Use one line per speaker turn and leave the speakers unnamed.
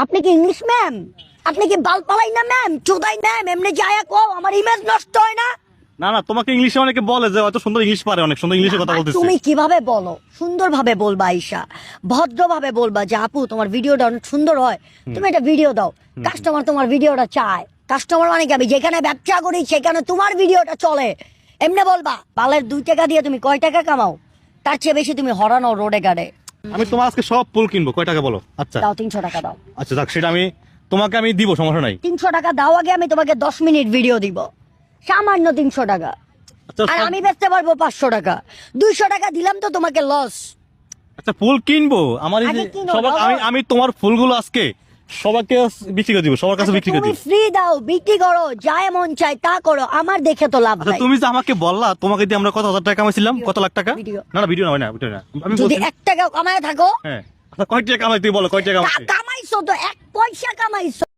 আপনি কি English ma'am? আপনি কি বাল পালাই না ম্যাম? চোদাই ম্যাম এমনি যায় কও আমার ইমেজ নষ্ট হয় না?
না না, তোমাকে ইংলিশে অনেকে বলে যে হয়তো সুন্দর ইংলিশ পারে, অনেক সুন্দর ইংলিশে কথা বলতেছে।
তুমি কিভাবে বলো? সুন্দরভাবে বলবা আয়েশা, ভদ্রভাবে বলবা যে আপু তোমার ভিডিওটা অনেক সুন্দর হয়, তুমি একটা ভিডিও দাও। কাস্টমার তোমার ভিডিওটা চায়। কাস্টমার মানে কি আমি যেখানে ব্যবসা করি সেখানে তোমার ভিডিওটা চলে। এমনি বলবা। বালের 2 টাকা দিয়ে তুমি কয় টাকা কামাও? তার চেয়ে বেশি তুমি হরানো রোডে গাড়ে।
আমি তোমার আজকে সব ফুল কিনবো, কয় টাকা বলো? আচ্ছা
দাও 300 টাকা দাও।
আচ্ছা যাক, সেটা আমি তোমাকে আমি দিব, সমস্যা নাই।
300 টাকা দাও আগে, আমি তোমাকে 10 মিনিট ভিডিও দিব। সামান্য 300 টাকা।
আচ্ছা
আর আমি বেচতে পারবো 500 টাকা। 200 টাকা দিলাম তো তোমাকে লস।
আচ্ছা, ফুল কিনবো আমার এই যে
আগে কিনো,
সবার,
দাও।
আমি তোমার ফুলগুলো আজকে সবাইকে বিক্রি করে দিব, সবার কাছে বিক্রি করে
তুমি
দিব।
ফ্রি দাও, বিক্রি করো, যা মন চাই তা করো, আমার দেখে তো লাভ
আচ্ছা
নাই।
তুমি যে আমাকে বললা তোমাকে দিয়ে আমরা কত হাজার টাকা কামাইছিলাম, কত লাখ টাকা?
ভিডিও।
না না, ভিডিও না, হয় না, ভিডিও না, আমি
যদি
বলছি।
1 টাকা কামায় থাকো,
হ্যাঁ, আচ্ছা কয় টাকা কামাই, তুই বলো কয় টাকা কামাই?
কামাইছো তো 1 পয়সা কামাইছো।